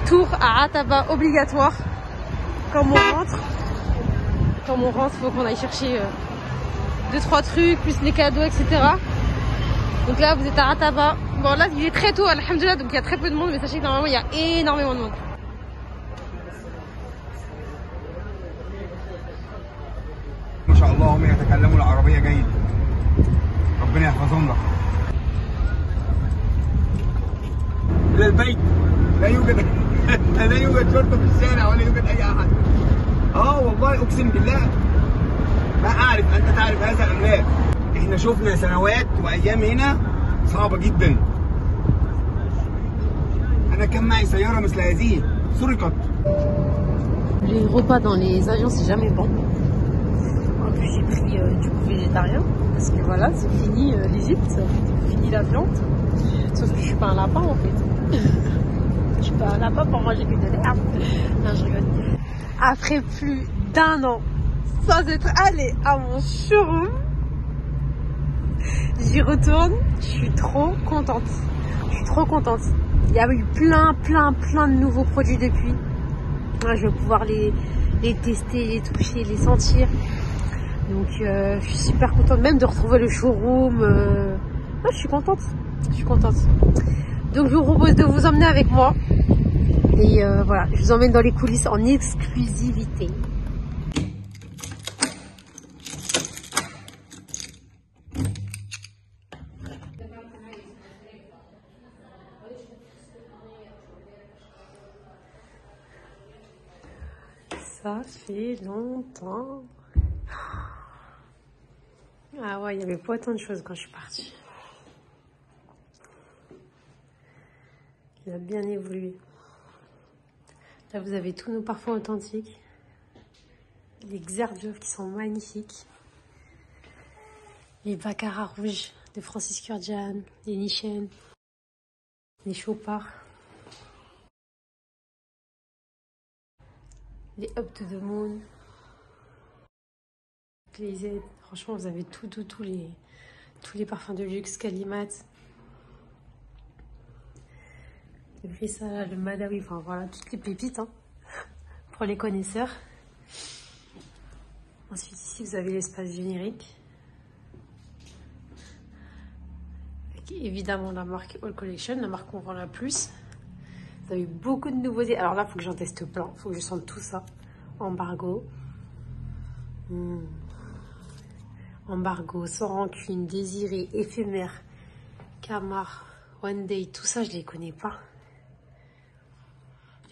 Tour à Ataba obligatoire. Comme on rentre, faut qu'on aille chercher 2-3 trucs, plus les cadeaux, etc. Donc là, vous êtes à Ataba. Bon, là, il est très tôt, alhamdoulilah, donc il y a très peu de monde, mais sachez que normalement, il y a énormément de monde. ما شاء الله هم يتكلموا العربية جيد. ربنا يحفظهم لك. إلى البيت لا يوجد لا يوجد شرطة في الشارع ولا يوجد أي أحد. والله أقسم بالله ما أعرف أنت تعرف هذا أم لا. إحنا شفنا سنوات وأيام هنا صعبة جدا. أنا كان معي سيارة مثل هذه سرقت. Les repas dans les avions, c'est jamais bon. En plus, j'ai pris du coup végétarien parce que voilà, c'est fini l'Égypte, fini la viande. Sauf que je suis pas un lapin en fait. Je suis pas un lapin pour manger que de l'herbe. Non, je rigole. Après plus d'1 an sans être allée à mon showroom, j'y retourne. Je suis trop contente. Je suis trop contente. Il y a eu plein de nouveaux produits depuis. Je vais pouvoir les tester, les toucher, les sentir. Donc je suis super contente même de retrouver le showroom. Je suis contente. Je suis contente. Donc je vous propose de vous emmener avec moi. Et voilà, je vous emmène dans les coulisses en exclusivité. Ça fait longtemps. Ah ouais, il n'y avait pas autant de choses quand je suis partie. Il a bien évolué. Là, vous avez tous nos parfums authentiques. Les Xerjoff qui sont magnifiques. Les Baccarat rouges de Francis Kurkdjian. Les Nichen. Les Chopard. Les Up to the Moon. Les Z. Franchement, vous avez tous les parfums de luxe. Calimat. Le Fessala, le Madawi, enfin voilà, toutes les pépites hein, pour les connaisseurs. Ensuite ici vous avez l'espace générique. Avec évidemment la marque All Collection, la marque qu'on vend la plus. Vous avez beaucoup de nouveautés. Alors là, il faut que j'en teste plein, il faut que je sente tout ça. Embargo. Embargo, sans rancune, désiré, éphémère, Camar, One Day, tout ça je les connais pas.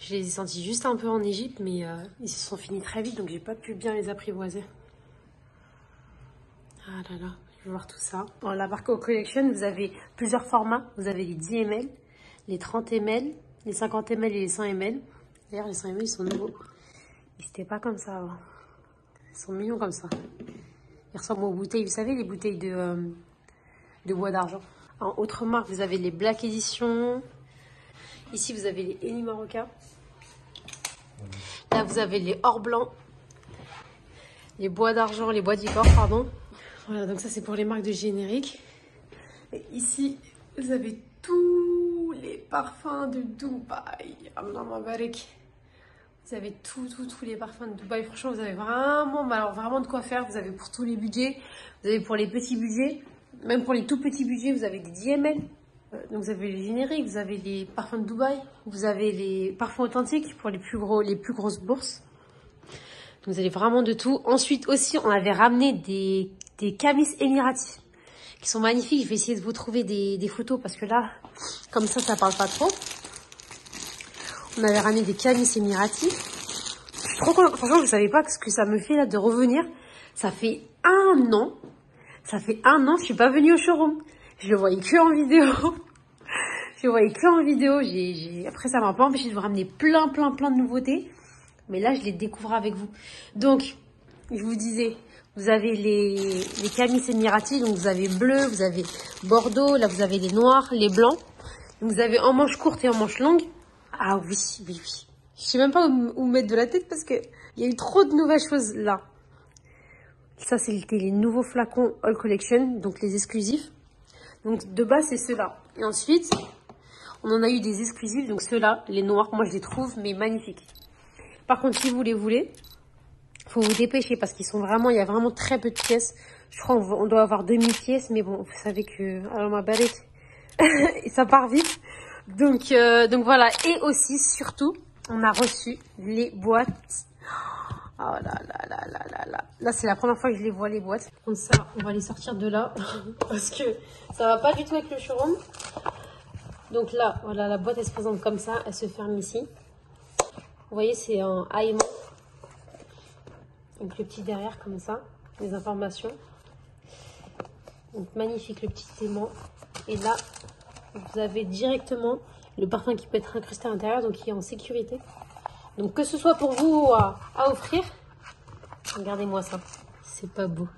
Je les ai sentis juste un peu en Égypte, mais ils se sont finis très vite, donc j'ai pas pu bien les apprivoiser. Ah là là, je vais voir tout ça. Dans la marque All Collection, vous avez plusieurs formats. Vous avez les 10 ml, les 30 ml, les 50 ml et les 100 ml. D'ailleurs, les 100 ml, ils sont nouveaux. Ils n'étaient pas comme ça avant. Ils sont mignons comme ça. Ils ressemblent aux bouteilles, vous savez, les bouteilles de bois d'argent. En autre marque, vous avez les Black Edition. Ici, vous avez les Eni Marocain. Là, vous avez les or blancs. Les bois d'argent, les bois d'icor, pardon. Voilà, donc ça, c'est pour les marques de générique. Et ici, vous avez tous les parfums de Dubaï. Allah Mabarak. Vous avez tous les parfums de Dubaï. Franchement, vous avez vraiment, alors vraiment de quoi faire. Vous avez pour tous les budgets. Vous avez pour les petits budgets. Même pour les tout petits budgets, vous avez des 10 ml. Donc vous avez les génériques, vous avez les parfums de Dubaï, vous avez les parfums authentiques pour les plus grosses bourses. Donc vous avez vraiment de tout. Ensuite aussi, on avait ramené des camis émiratis qui sont magnifiques. Je vais essayer de vous trouver des photos parce que là, comme ça parle pas trop. On avait ramené des camis émiratis. Je suis trop contente. Franchement, vous savez pas ce que ça me fait là de revenir. Ça fait 1 an. Ça fait 1 an, je suis pas venue au showroom. Je le voyais que en vidéo. Je le voyais que en vidéo. Après, ça m'a pas empêché de vous ramener plein de nouveautés. Mais là, je les découvre avec vous. Donc, je vous disais, Vous avez les Camis Emirati, donc vous avez bleu, vous avez bordeaux, là vous avez les noirs, les blancs. Donc vous avez en manche courte et en manche longue. Ah oui, oui, oui. Je sais même pas où mettre de la tête parce que il y a eu trop de nouvelles choses là. Ça, c'était les nouveaux flacons All Collection, donc les exclusifs. Donc de base, c'est ceux-là. Et ensuite, on en a eu des exclusifs, donc ceux-là, les noirs, moi je les trouve mais magnifiques. Par contre, si vous les voulez, faut vous dépêcher parce qu'ils sont vraiment, il y a vraiment très peu de pièces. Je crois qu'on doit avoir 2000 pièces, mais bon, vous savez que alors ma balette, ça part vite. Donc voilà. Et aussi, surtout, on a reçu les boîtes. Oh là là là là là là. Là, c'est la première fois que je les vois, les boîtes. Comme ça, on va les sortir de là parce que ça va pas du tout avec le showroom. Donc là, voilà, la boîte, elle se présente comme ça. Elle se ferme ici. Vous voyez, c'est un aimant. Donc le petit derrière, comme ça. Les informations. Donc magnifique, le petit aimant. Et là, vous avez directement le parfum qui peut être incrusté à l'intérieur, donc qui est en sécurité. Donc que ce soit pour vous à offrir, regardez-moi ça, c'est pas beau.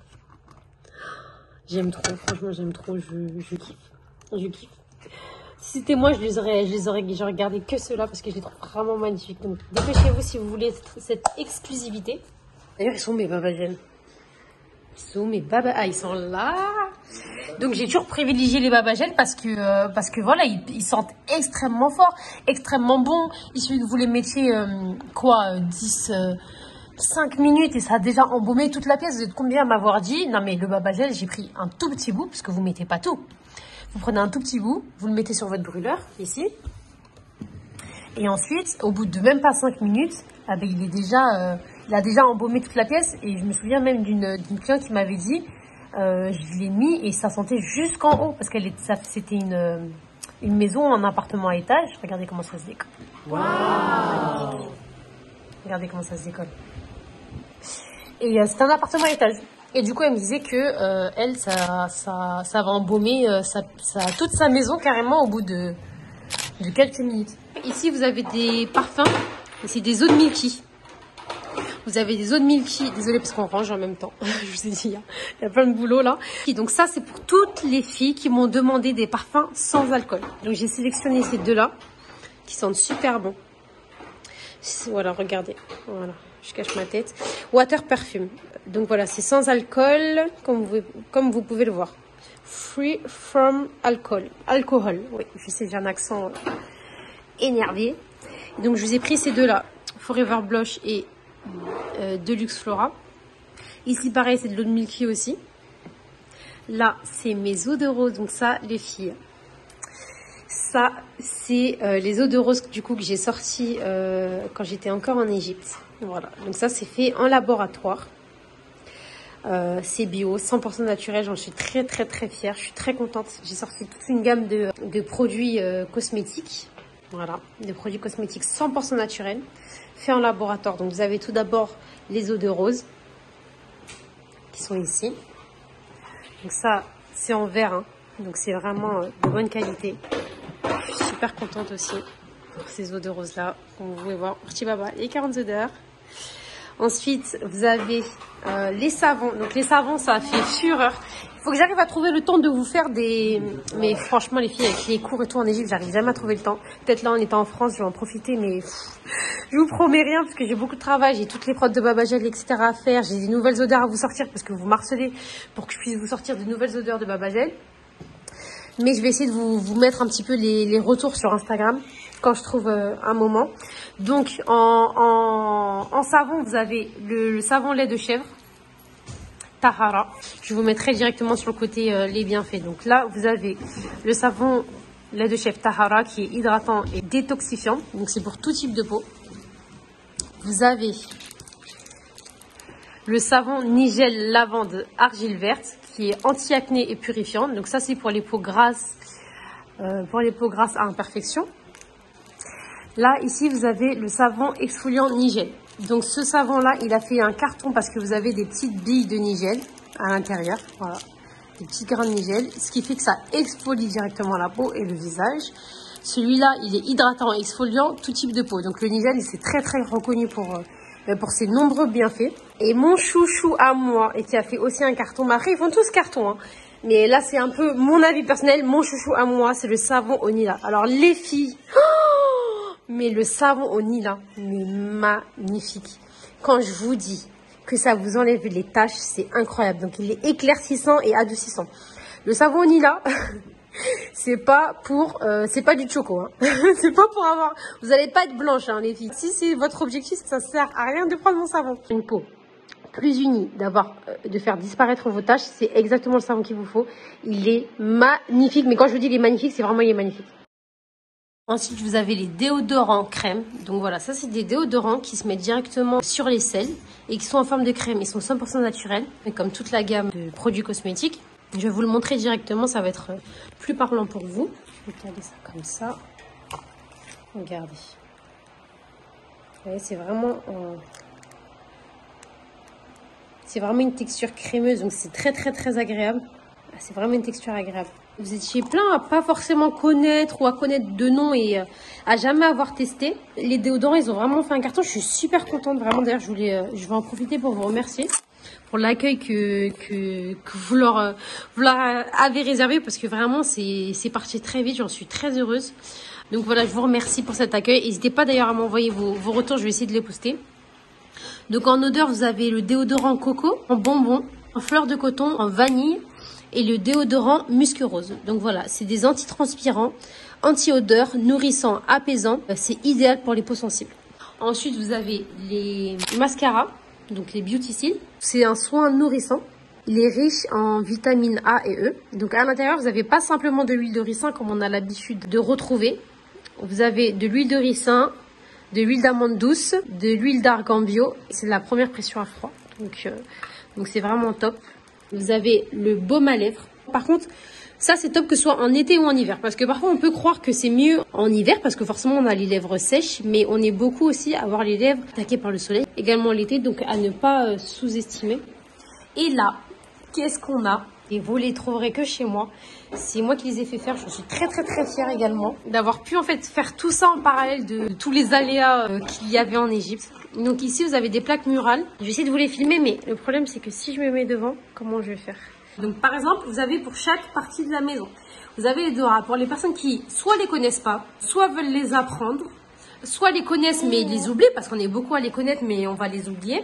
J'aime trop, franchement j'aime trop, je kiffe, je kiffe. Si c'était moi, j'aurais gardé que ceux-là parce que je les trouve vraiment magnifiques. Donc dépêchez-vous si vous voulez cette exclusivité. D'ailleurs, ils sont mes babagènes. Ils sont mes babagènes. Ah, ils sont là. Donc j'ai toujours privilégié les babagènes parce que voilà, ils sentent extrêmement fort, extrêmement bon. Il suffit que vous les mettiez 5 minutes et ça a déjà embaumé toute la pièce. Vous êtes combien à m'avoir dit non mais le babagel, j'ai pris un tout petit bout parce que vous mettez pas tout. Vous prenez un tout petit bout, vous le mettez sur votre brûleur ici. Et ensuite, au bout de même pas 5 minutes, ah ben, il a déjà embaumé toute la pièce. Et je me souviens même d'une cliente qui m'avait dit je l'ai mis et ça sentait jusqu'en haut parce que c'était une maison, un appartement à étage. Regardez comment ça se décolle. Waouh! Regardez comment ça se décolle. Et c'est un appartement à étage. Et du coup, elle me disait que elle, ça va embaumer toute sa maison carrément au bout de quelques minutes. Ici, vous avez des parfums. C'est des eaux de Milky. Vous avez des eaux de Milky. Désolée parce qu'on range en même temps. Je vous ai dit, il y a plein de boulot là. Et donc ça, c'est pour toutes les filles qui m'ont demandé des parfums sans alcool. Donc j'ai sélectionné ces deux-là qui sentent super bon. Voilà, regardez. Voilà, je cache ma tête. Water Perfume. Donc voilà, c'est sans alcool, comme vous pouvez le voir. Free from alcohol. Alcohol, oui, je sais, j'ai un accent énervé. Donc je vous ai pris ces deux-là. Forever Blush et Deluxe Flora. Ici, pareil, c'est de l'eau de Milky aussi. Là, c'est mes eaux de rose. Donc ça, les filles. Ça, c'est les eaux de rose du coup que j'ai sorties quand j'étais encore en Égypte. Voilà. Donc ça, c'est fait en laboratoire. C'est bio, 100% naturel. J'en suis très très très fière. Je suis très contente. J'ai sorti toute une gamme de produits cosmétiques. Voilà, des produits cosmétiques 100% naturels, faits en laboratoire. Donc vous avez tout d'abord les eaux de rose qui sont ici. Donc ça, c'est en verre, hein. Donc c'est vraiment de bonne qualité. Je suis super contente aussi pour ces eaux de rose là. Comme vous pouvez voir, Urti Baba, les 40 odeurs. Ensuite, vous avez les savons. Donc les savons, ça a fait fureur. Il faut que j'arrive à trouver le temps de vous faire des... Mais franchement, les filles, avec les cours et tout en Égypte, j'arrive jamais à trouver le temps. Peut-être là, en étant en France, je vais en profiter, mais je vous promets rien parce que j'ai beaucoup de travail. J'ai toutes les prods de Babagel, etc. à faire. J'ai des nouvelles odeurs à vous sortir parce que vous m'harcelez pour que je puisse vous sortir de nouvelles odeurs de Babagel. Mais je vais essayer de vous mettre un petit peu les retours sur Instagram quand je trouve un moment. Donc, en savon, vous avez le savon lait de chèvre. Tahara. Je vous mettrai directement sur le côté les bienfaits. Donc là, vous avez le savon lait de chèvre Tahara qui est hydratant et détoxifiant. Donc c'est pour tout type de peau. Vous avez le savon Nigel lavande argile verte qui est anti-acné et purifiant. Donc ça, c'est pour les peaux grasses, à imperfection. Là, ici, vous avez le savon exfoliant Nigel. Donc ce savon là, il a fait un carton parce que vous avez des petites billes de Nigel à l'intérieur, voilà, des petits grains de Nigel, ce qui fait que ça exfolie directement la peau et le visage. Celui-là, il est hydratant, exfoliant, tout type de peau. Donc le Nigel, c'est très très reconnu pour pour ses nombreux bienfaits. Et mon chouchou à moi, et qui a fait aussi un carton, mais après ils font tous carton, hein. Mais là c'est un peu mon avis personnel, mon chouchou à moi, c'est le savon au Nila. Alors les filles, mais le savon au Nila, mais magnifique. Quand je vous dis que ça vous enlève les taches, c'est incroyable. Donc il est éclaircissant et adoucissant. Le savon au Nila, c'est pas du choco, hein. C'est pas pour avoir, vous allez pas être blanche, hein, les filles. Si c'est votre objectif, ça sert à rien de prendre mon savon. Une peau plus unie, de faire disparaître vos taches, c'est exactement le savon qu'il vous faut. Il est magnifique, mais quand je vous dis il est magnifique, c'est vraiment il est magnifique. Ensuite, vous avez les déodorants crème. Donc voilà, ça c'est des déodorants qui se mettent directement sur les selles et qui sont en forme de crème. Ils sont 100% naturels, comme toute la gamme de produits cosmétiques. Je vais vous le montrer directement, ça va être plus parlant pour vous. Je vais caler ça comme ça. Regardez. Vous voyez, c'est vraiment une texture crémeuse, donc c'est très agréable. C'est vraiment une texture agréable. Vous étiez plein à pas forcément connaître ou à connaître de nom et à jamais avoir testé. Les déodorants, ils ont vraiment fait un carton. Je suis super contente, vraiment. D'ailleurs, je vais en profiter pour vous remercier pour l'accueil que vous leur avez réservé, parce que vraiment, c'est parti très vite. J'en suis très heureuse. Donc voilà, je vous remercie pour cet accueil. N'hésitez pas d'ailleurs à m'envoyer vos retours. Je vais essayer de les poster. Donc en odeur, vous avez le déodorant coco, en bonbon, en fleur de coton, en vanille, et le déodorant musc rose. Donc voilà, c'est des antitranspirants, anti-odeur, nourrissants, apaisants. C'est idéal pour les peaux sensibles. Ensuite, vous avez les mascaras, donc les Beauty Seal. C'est un soin nourrissant. Il est riche en vitamines A et E. Donc à l'intérieur, vous n'avez pas simplement de l'huile de ricin comme on a l'habitude de retrouver. Vous avez de l'huile de ricin, de l'huile d'amande douce, de l'huile d'argan bio. C'est la première pression à froid. Donc c'est vraiment top. Vous avez le baume à lèvres. Par contre, ça c'est top que ce soit en été ou en hiver. Parce que parfois on peut croire que c'est mieux en hiver parce que forcément on a les lèvres sèches. Mais on est beaucoup aussi à avoir les lèvres attaquées par le soleil. Également l'été, donc à ne pas sous-estimer. Et là, qu'est-ce qu'on a? Et vous les trouverez que chez moi. C'est moi qui les ai fait faire. Je suis très fière également d'avoir pu en fait faire tout ça en parallèle de tous les aléas qu'il y avait en Égypte. Donc ici vous avez des plaques murales. Je vais essayer de vous les filmer, mais le problème c'est que si je me mets devant, comment je vais faire? Donc par exemple, vous avez pour chaque partie de la maison, vous avez les déodorants pour les personnes qui soit les connaissent pas, soit veulent les apprendre, soit les connaissent mais les oublient, parce qu'on est beaucoup à les connaître mais on va les oublier.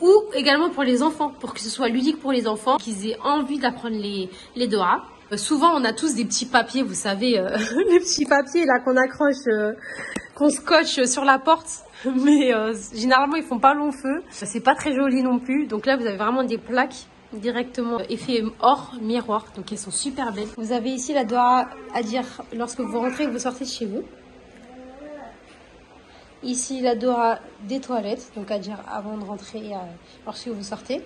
Ou également pour les enfants, pour que ce soit ludique pour les enfants, qu'ils aient envie d'apprendre les déodorants. Souvent, on a tous des petits papiers, vous savez, les petits papiers là qu'on accroche, qu'on scotche sur la porte. Mais généralement, ils font pas long feu. C'est pas très joli non plus. Donc là, vous avez vraiment des plaques directement effet or miroir. Donc elles sont super belles. Vous avez ici la doigt à dire lorsque vous rentrez et que vous sortez de chez vous. Ici, la Dora des toilettes, donc à dire avant de rentrer, lorsque vous sortez.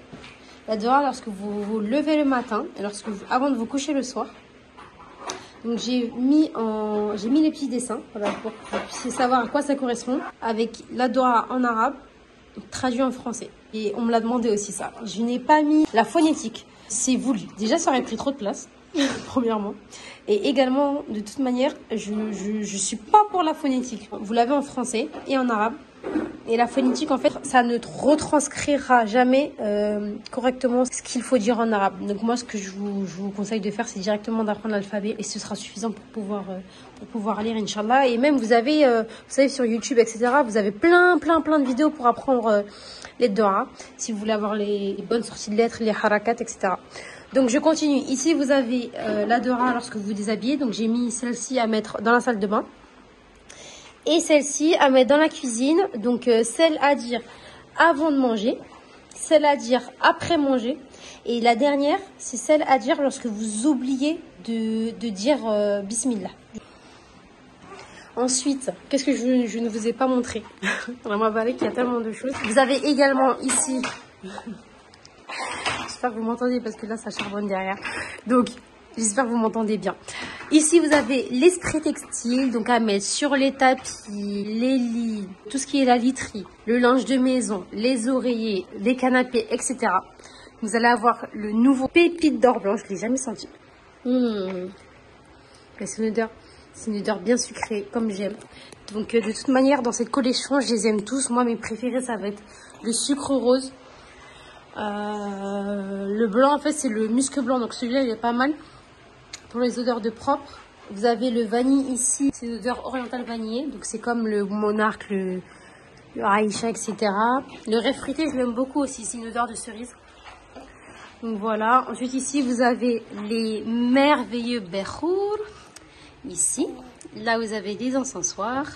La Dora lorsque vous vous levez le matin et avant de vous coucher le soir. Donc j'ai mis les petits dessins, voilà, pour que vous puissiez savoir à quoi ça correspond. Avec la Dora en arabe, traduit en français. Et on me l'a demandé aussi ça. Je n'ai pas mis la phonétique, c'est voulu. Déjà, ça aurait pris trop de place, premièrement. Et également, de toute manière, je suis pas pour la phonétique. Vous l'avez en français et en arabe. Et la phonétique, en fait, ça ne retranscrira jamais correctement ce qu'il faut dire en arabe. Donc moi, ce que je vous conseille de faire, c'est directement d'apprendre l'alphabet. Et ce sera suffisant pour pouvoir lire, Inch'Allah. Et même, vous avez, vous savez, sur YouTube, etc., vous avez plein de vidéos pour apprendre les doigts. Si vous voulez avoir les bonnes sorties de lettres, les harakat, etc. Donc je continue. Ici vous avez la Dora lorsque vous vous déshabillez. Donc j'ai mis celle-ci à mettre dans la salle de bain. Et celle-ci à mettre dans la cuisine. Donc celle à dire avant de manger. Celle à dire après manger. Et la dernière, c'est celle à dire lorsque vous oubliez de dire Bismillah. Ensuite, qu'est-ce que je ne vous ai pas montré? Vraiment, il y a tellement de choses. Vous avez également ici... J'espère que vous m'entendez parce que là ça charbonne derrière. Donc j'espère que vous m'entendez bien. Ici vous avez les sprays textiles, donc à mettre sur les tapis, les lits, tout ce qui est la literie, le linge de maison, les oreillers, les canapés, etc. Vous allez avoir le nouveau pépite d'or blanc, je ne l'ai jamais senti. C'est une odeur C'est une odeur bien sucrée, comme j'aime. Donc de toute manière, dans cette collection, je les aime tous. Moi, mes préférés, ça va être le sucre rose. Le blanc, en fait, c'est le musc blanc. Donc celui-là, il est pas mal pour les odeurs de propre. Vous avez le vanille ici. C'est une odeur orientale vanillée. Donc c'est comme le monarque, le Aïcha, etc. Le rêve fruité, je l'aime beaucoup aussi. C'est une odeur de cerise. Donc voilà. Ensuite, ici, vous avez les merveilleux Bekhour. Ici. Là, vous avez des encensoirs.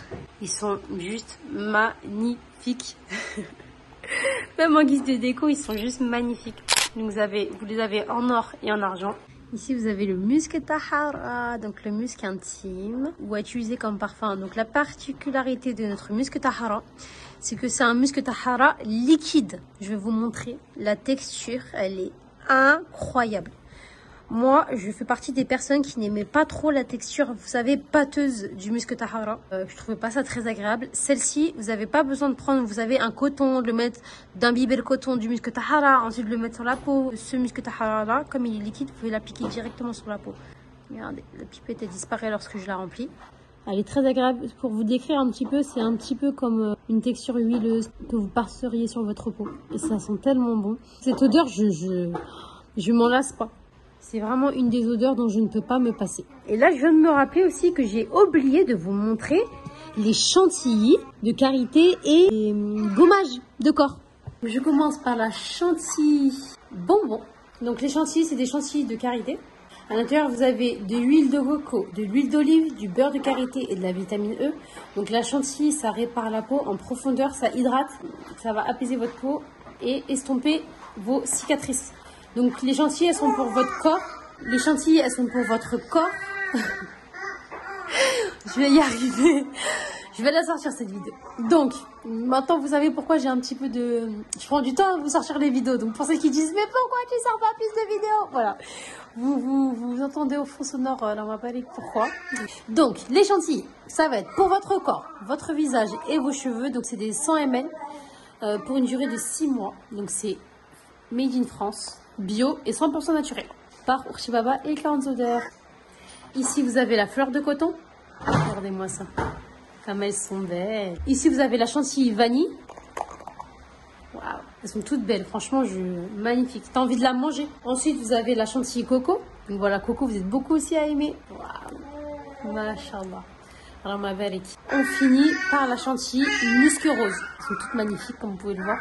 Ils sont juste magnifiques. Même en guise de déco, ils sont juste magnifiques. Donc, vous les avez en or et en argent. Ici, vous avez le musc tahara, donc le musc intime, ou à utiliser comme parfum. Donc, la particularité de notre musc tahara, c'est que c'est un musc tahara liquide. Je vais vous montrer la texture, elle est incroyable. Moi, je fais partie des personnes qui n'aimaient pas trop la texture, vous savez, pâteuse du musc tahara. Je trouvais pas ça très agréable. Celle-ci, vous n'avez pas besoin de prendre, vous avez un coton, de le mettre, d'imbiber le coton du musc tahara, ensuite de le mettre sur la peau. Ce musc tahara là, comme il est liquide, vous pouvez l'appliquer directement sur la peau. Regardez, la pipette elle disparaît lorsque je la remplis. Elle est très agréable. Pour vous décrire un petit peu, c'est un petit peu comme une texture huileuse que vous passeriez sur votre peau. Et ça sent tellement bon. Cette odeur, je m'en lasse pas. C'est vraiment une des odeurs dont je ne peux pas me passer. Et là, je viens de me rappeler aussi que j'ai oublié de vous montrer les chantilly de karité et les gommages de corps. Je commence par la chantilly bonbon. Donc les chantilly, c'est des chantilly de karité. À l'intérieur, vous avez de l'huile de coco, de l'huile d'olive, du beurre de karité et de la vitamine E. Donc la chantilly, ça répare la peau en profondeur, ça hydrate, ça va apaiser votre peau et estomper vos cicatrices. Donc les chantilly, elles sont pour votre corps. Les chantilly, elles sont pour votre corps. Je vais y arriver. Je vais la sortir cette vidéo. Donc, maintenant vous savez pourquoi j'ai un petit peu de... Je prends du temps à vous sortir les vidéos. Donc pour ceux qui disent, mais pourquoi tu sors pas plus de vidéos? Voilà. Vous entendez au fond sonore dans ma palette pourquoi. Donc, les chantilly, ça va être pour votre corps, votre visage et vos cheveux. Donc c'est des 100 ml pour une durée de 6 mois. Donc c'est made in France. Bio et 100% naturel par Urshibaba et Clarins odeurs. Ici vous avez la fleur de coton. Regardez-moi ça, comme elles sont belles. Ici vous avez la chantilly vanille. Waouh, elles sont toutes belles, franchement, magnifique. T'as envie de la manger. Ensuite vous avez la chantilly coco. Donc voilà, coco, vous êtes beaucoup aussi à aimer. Waouh, mashallah. Alors ma belle, on finit par la chantilly musc rose. Elles sont toutes magnifiques comme vous pouvez le voir.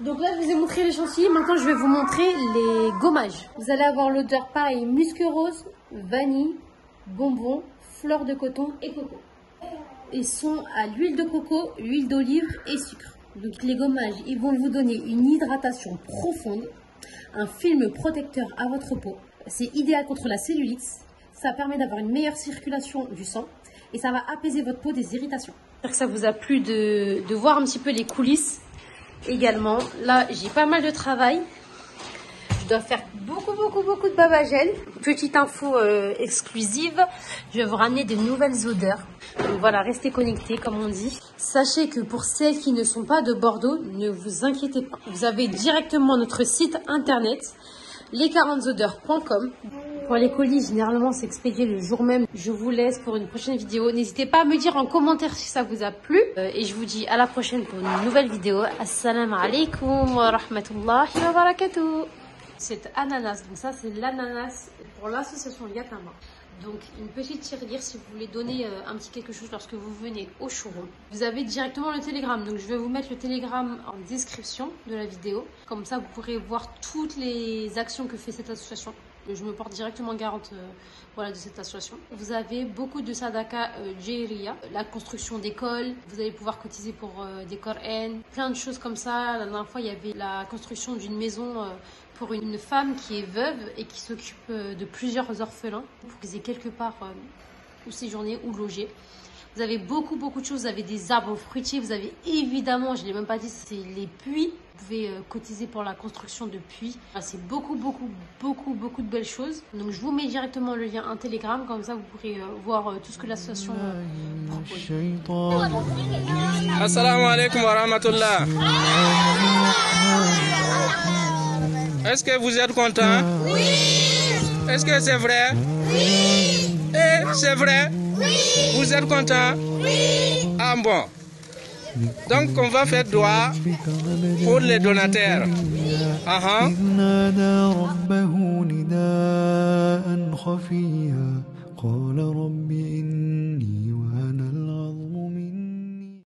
Donc là, je vous ai montré les chantilly. Maintenant, je vais vous montrer les gommages. Vous allez avoir l'odeur pareil, musc rose, vanille, bonbon, fleur de coton et coco. Ils sont à l'huile de coco, l'huile d'olive et sucre. Donc les gommages, ils vont vous donner une hydratation profonde, un film protecteur à votre peau. C'est idéal contre la cellulite. Ça permet d'avoir une meilleure circulation du sang et ça va apaiser votre peau des irritations. J'espère que ça vous a plu de voir un petit peu les coulisses. Également, là j'ai pas mal de travail. Je dois faire beaucoup de babagel. Petite info exclusive, je vais vous ramener de nouvelles odeurs. Donc voilà, restez connectés comme on dit. Sachez que pour celles qui ne sont pas de Bordeaux, ne vous inquiétez pas. Vous avez directement notre site internet les40odeurs.com. Pour les colis, généralement, c'est expédié le jour même. Je vous laisse pour une prochaine vidéo. N'hésitez pas à me dire en commentaire si ça vous a plu. Et je vous dis à la prochaine pour une nouvelle vidéo. Assalamu alaikum wa rahmatullahi wa barakatuh. C'est ananas. Donc ça, c'est l'ananas pour l'association Yatama. Donc une petite tirelire si vous voulez donner un petit quelque chose lorsque vous venez au showroom. Vous avez directement le Telegram. Donc je vais vous mettre le Telegram en description de la vidéo. Comme ça, vous pourrez voir toutes les actions que fait cette association. Je me porte directement garante voilà, de cette association. Vous avez beaucoup de sadaka Jairia, la construction d'écoles. Vous allez pouvoir cotiser pour des Coran, plein de choses comme ça. La dernière fois, il y avait la construction d'une maison pour une femme qui est veuve et qui s'occupe de plusieurs orphelins pour qu'ils aient quelque part où séjourner ou loger. Vous avez beaucoup de choses. Vous avez des arbres fruitiers. Vous avez évidemment, je ne l'ai même pas dit, c'est les puits. Vous pouvez cotiser pour la construction de puits. C'est beaucoup de belles choses. Donc je vous mets directement le lien en Telegram. Comme ça, vous pourrez voir tout ce que l'association propose. Assalamu alaikum wa rahmatullah. Est-ce que vous êtes content? Oui. Est-ce que c'est vrai? Oui. Et c'est vrai? Vous êtes content? Ah bon. Donc on va faire dua pour les donateurs. نادى ربه نداء خفيا قال رب